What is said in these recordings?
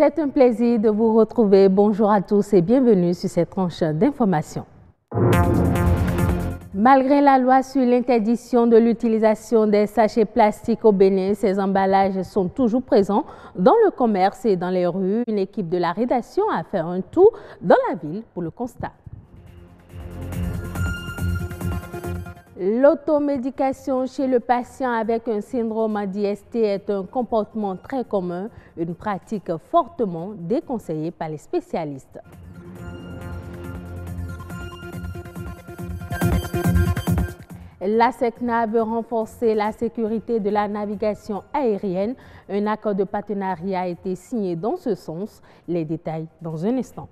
C'est un plaisir de vous retrouver. Bonjour à tous et bienvenue sur cette tranche d'information. Malgré la loi sur l'interdiction de l'utilisation des sachets plastiques au Bénin, ces emballages sont toujours présents dans le commerce et dans les rues. Une équipe de la rédaction a fait un tour dans la ville pour le constat. L'automédication chez le patient avec un syndrome d'IST est un comportement très commun, une pratique fortement déconseillée par les spécialistes. La SECNA veut renforcer la sécurité de la navigation aérienne. Un accord de partenariat a été signé dans ce sens. Les détails dans un instant.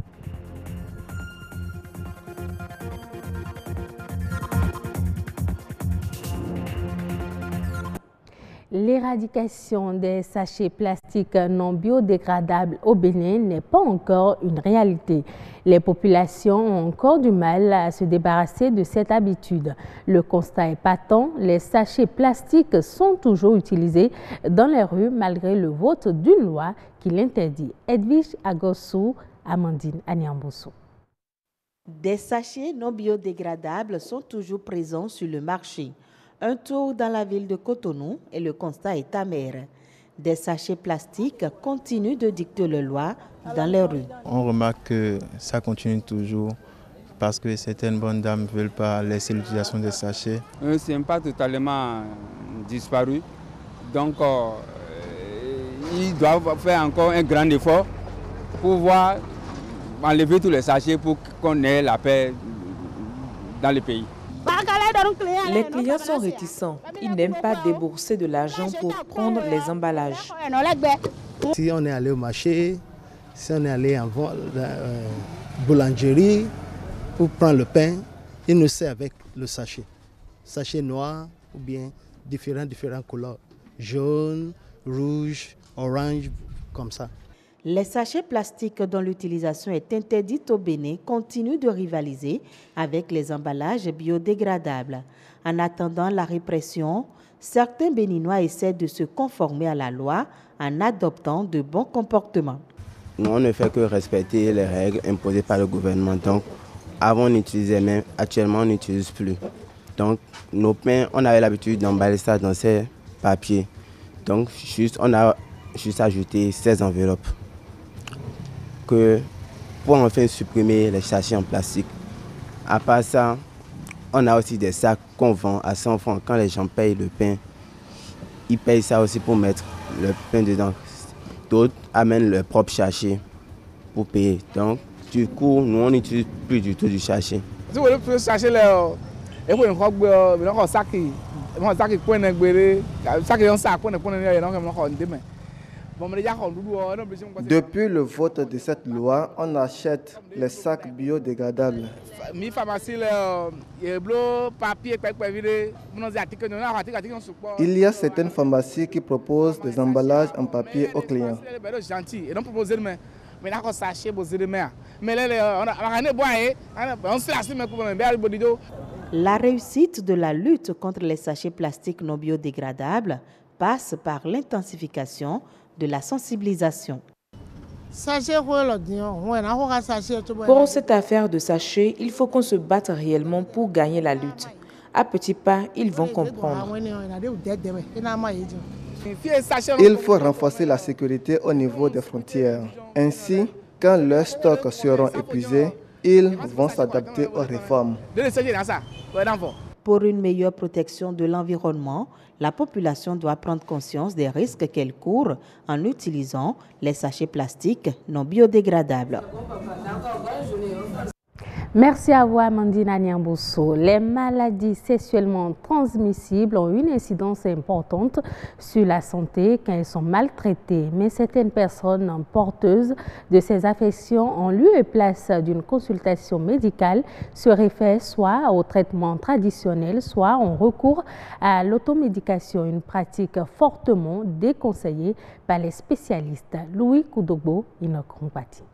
L'éradication des sachets plastiques non biodégradables au Bénin n'est pas encore une réalité. Les populations ont encore du mal à se débarrasser de cette habitude. Le constat est patent, les sachets plastiques sont toujours utilisés dans les rues malgré le vote d'une loi qui l'interdit. Edwige Agossou, Amandine Anyambosso. Des sachets non biodégradables sont toujours présents sur le marché. Un tour dans la ville de Cotonou et le constat est amer. Des sachets plastiques continuent de dicter la loi dans les rues. On remarque que ça continue toujours parce que certaines bonnes dames ne veulent pas laisser l'utilisation des sachets. Ce n'est pas totalement disparu. Donc, ils doivent faire encore un grand effort pour pouvoir enlever tous les sachets pour qu'on ait la paix dans le pays. Les clients sont réticents. Ils n'aiment pas débourser de l'argent pour prendre les emballages. Si on est allé au marché, si on est allé en boulangerie pour prendre le pain, il nous sert avec le sachet. Sachet noir ou bien différentes couleurs. Jaune, rouge, orange, comme ça. Les sachets plastiques dont l'utilisation est interdite au Bénin continuent de rivaliser avec les emballages biodégradables. En attendant la répression, certains Béninois essaient de se conformer à la loi en adoptant de bons comportements. Nous, on ne fait que respecter les règles imposées par le gouvernement. Donc, avant, on utilisait, mais actuellement, on n'utilise plus. Donc, nos pains, on avait l'habitude d'emballer ça dans ces papiers. Donc, on a juste ajouté 16 enveloppes. Pour enfin supprimer les sachets en plastique. À part ça, on a aussi des sacs qu'on vend à 100 francs. Quand les gens payent le pain, ils payent ça aussi pour mettre le pain dedans. D'autres amènent leur propre sachet pour payer. Donc, du coup, nous, on n'utilise plus du tout du sachet. Si vous voulez sachet, il faut un sac. Depuis le vote de cette loi, on achète les sacs biodégradables. Il y a certaines pharmacies qui proposent des emballages en papier aux clients. La réussite de la lutte contre les sachets plastiques non biodégradables passe par l'intensification de la sensibilisation. Pour cette affaire de sachets, il faut qu'on se batte réellement pour gagner la lutte. À petits pas, ils vont comprendre. Il faut renforcer la sécurité au niveau des frontières. Ainsi, quand leurs stocks seront épuisés, ils vont s'adapter aux réformes. Pour une meilleure protection de l'environnement, la population doit prendre conscience des risques qu'elle court en utilisant les sachets plastiques non biodégradables. Merci à vous, Amandine Anyambosso. Les maladies sexuellement transmissibles ont une incidence importante sur la santé quand elles sont maltraitées. Mais certaines personnes porteuses de ces affections en lieu et place d'une consultation médicale se réfèrent soit au traitement traditionnel, soit ont recours à l'automédication, une pratique fortement déconseillée par les spécialistes. Louis Koudogbo, Inokompati.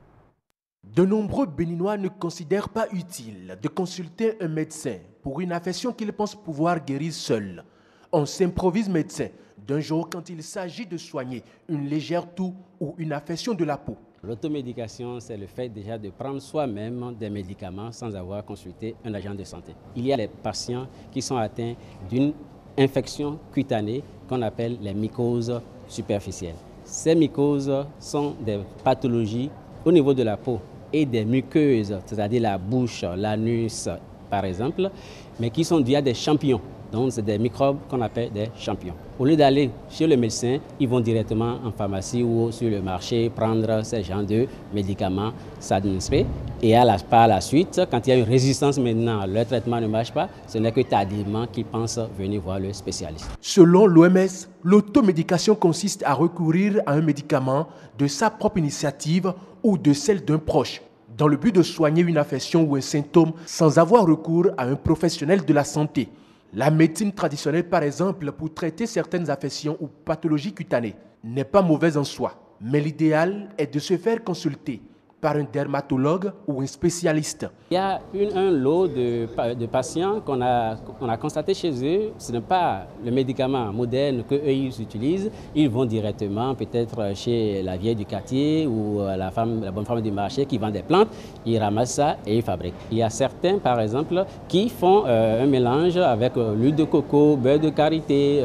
De nombreux Béninois ne considèrent pas utile de consulter un médecin pour une affection qu'ils pensent pouvoir guérir seuls. On s'improvise médecin d'un jour quand il s'agit de soigner une légère toux ou une affection de la peau. L'automédication, c'est le fait déjà de prendre soi-même des médicaments sans avoir consulté un agent de santé. Il y a les patients qui sont atteints d'une infection cutanée qu'on appelle les mycoses superficielles. Ces mycoses sont des pathologies au niveau de la peau et des muqueuses, c'est-à-dire la bouche, l'anus par exemple, mais qui sont dues à des champignons. Donc, c'est des microbes qu'on appelle des champignons. Au lieu d'aller chez le médecin, ils vont directement en pharmacie ou sur le marché prendre ces genres de médicaments, s'administrer. Et par la suite, quand il y a une résistance maintenant, le traitement ne marche pas, ce n'est que tardivement qu'ils pensent venir voir le spécialiste. Selon l'OMS, l'automédication consiste à recourir à un médicament de sa propre initiative ou de celle d'un proche, dans le but de soigner une affection ou un symptôme sans avoir recours à un professionnel de la santé. La médecine traditionnelle, par exemple, pour traiter certaines affections ou pathologies cutanées, n'est pas mauvaise en soi, mais l'idéal est de se faire consulter par un dermatologue ou un spécialiste. Il y a un lot de patients qu'on a constaté chez eux, ce n'est pas le médicament moderne qu'eux ils utilisent, ils vont directement peut-être chez la vieille du quartier ou la bonne femme du marché qui vend des plantes, ils ramassent ça et ils fabriquent. Il y a certains par exemple qui font un mélange avec l'huile de coco, beurre de karité,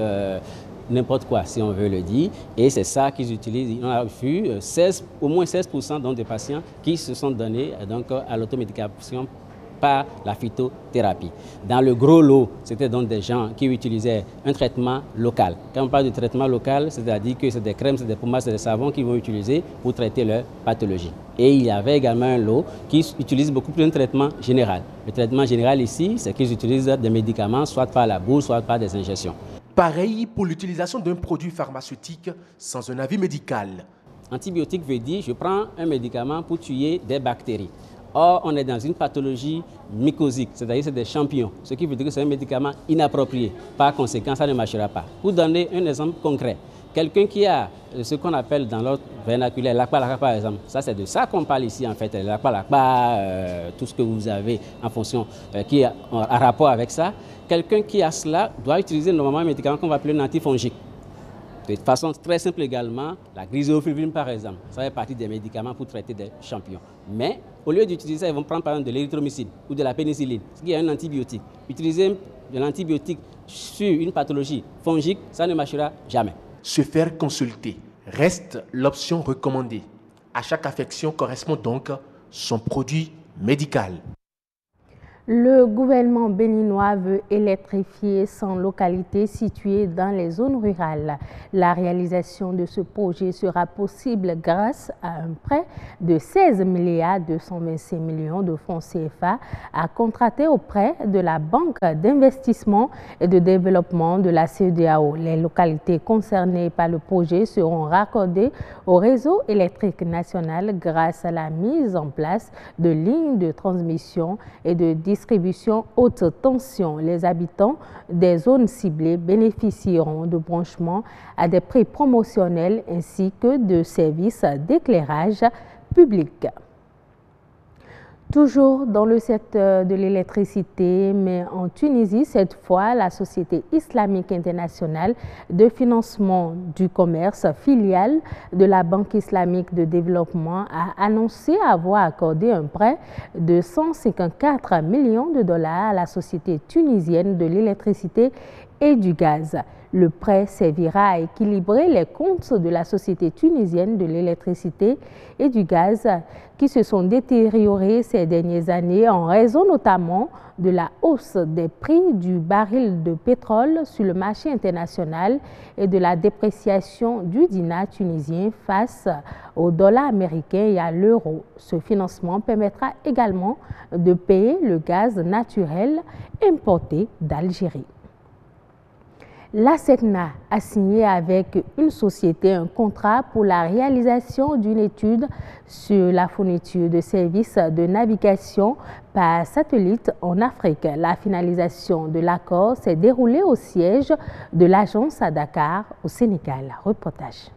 n'importe quoi, si on veut le dire. Et c'est ça qu'ils utilisent. On a vu au moins 16% donc, des patients qui se sont donnés donc, à l'automédication par la phytothérapie. Dans le gros lot, c'était donc des gens qui utilisaient un traitement local. Quand on parle de traitement local, c'est-à-dire que c'est des crèmes, c'est des pommades, c'est des savons qu'ils vont utiliser pour traiter leur pathologie. Et il y avait également un lot qui utilise beaucoup plus un traitement général. Le traitement général ici, c'est qu'ils utilisent des médicaments, soit par la bouche, soit par des injections. Pareil pour l'utilisation d'un produit pharmaceutique sans un avis médical. Antibiotique veut dire je prends un médicament pour tuer des bactéries. Or, on est dans une pathologie mycosique, c'est-à-dire c'est des champignons, ce qui veut dire que c'est un médicament inapproprié. Par conséquent, ça ne marchera pas. Pour donner un exemple concret, quelqu'un qui a ce qu'on appelle dans notre vernaculaire l'akpa par exemple, ça c'est de ça qu'on parle ici en fait, l'akpa, tout ce que vous avez en fonction, qui a un rapport avec ça. Quelqu'un qui a cela doit utiliser normalement un médicament qu'on va appeler un antifongique. De façon très simple également, la grisofulvine par exemple, ça fait partie des médicaments pour traiter des champignons. Mais au lieu d'utiliser ça, ils vont prendre par exemple de l'érythromycine ou de la pénicilline, ce qui est un antibiotique. Utiliser de l'antibiotique sur une pathologie fongique, ça ne marchera jamais. Se faire consulter reste l'option recommandée. À chaque affection correspond donc son produit médical. Le gouvernement béninois veut électrifier 100 localités situées dans les zones rurales. La réalisation de ce projet sera possible grâce à un prêt de 16 225 millions de francs CFA à contracter auprès de la Banque d'investissement et de développement de la CEDEAO. Les localités concernées par le projet seront raccordées au réseau électrique national grâce à la mise en place de lignes de transmission et de distribution haute tension. Les habitants des zones ciblées bénéficieront de branchements à des prix promotionnels ainsi que de services d'éclairage public. Toujours dans le secteur de l'électricité, mais en Tunisie, cette fois, la Société islamique internationale de financement du commerce, filiale de la Banque islamique de développement, a annoncé avoir accordé un prêt de 154 millions de dollars à la Société tunisienne de l'électricité et du gaz. Le prêt servira à équilibrer les comptes de la Société tunisienne de l'électricité et du gaz qui se sont détériorés ces dernières années en raison notamment de la hausse des prix du baril de pétrole sur le marché international et de la dépréciation du dinar tunisien face au dollar américain et à l'euro. Ce financement permettra également de payer le gaz naturel importé d'Algérie. La SECNA a signé avec une société un contrat pour la réalisation d'une étude sur la fourniture de services de navigation par satellite en Afrique. La finalisation de l'accord s'est déroulée au siège de l'agence à Dakar, au Sénégal. Reportage.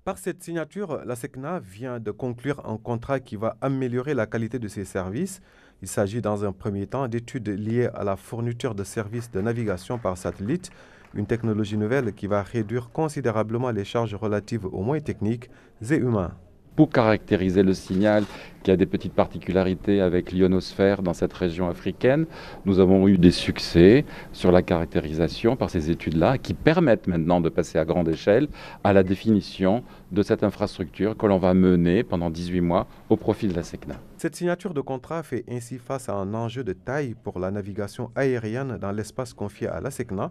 Par cette signature, la SECNA vient de conclure un contrat qui va améliorer la qualité de ses services. Il s'agit dans un premier temps d'études liées à la fourniture de services de navigation par satellite Une technologie nouvelle qui va réduire considérablement les charges relatives aux moyens techniques et humains. Pour caractériser le signal qui a des petites particularités avec l'ionosphère dans cette région africaine, nous avons eu des succès sur la caractérisation par ces études-là qui permettent maintenant de passer à grande échelle à la définition de cette infrastructure que l'on va mener pendant 18 mois au profit de la SECNA. Cette signature de contrat fait ainsi face à un enjeu de taille pour la navigation aérienne dans l'espace confié à la SECNA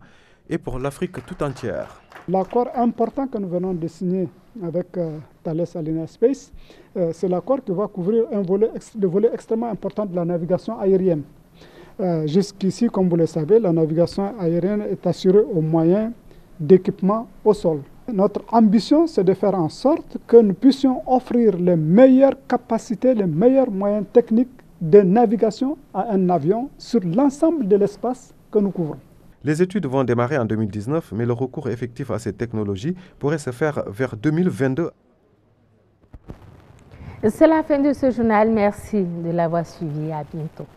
et pour l'Afrique tout entière. L'accord important que nous venons de signer avec Thales Alenia Space, c'est l'accord qui va couvrir le volet extrêmement important de la navigation aérienne. Jusqu'ici, comme vous le savez, la navigation aérienne est assurée aux moyens d'équipement au sol. Notre ambition, c'est de faire en sorte que nous puissions offrir les meilleures capacités, les meilleurs moyens techniques de navigation à un avion sur l'ensemble de l'espace que nous couvrons. Les études vont démarrer en 2019, mais le recours effectif à ces technologies pourrait se faire vers 2022. C'est la fin de ce journal. Merci de l'avoir suivi. À bientôt.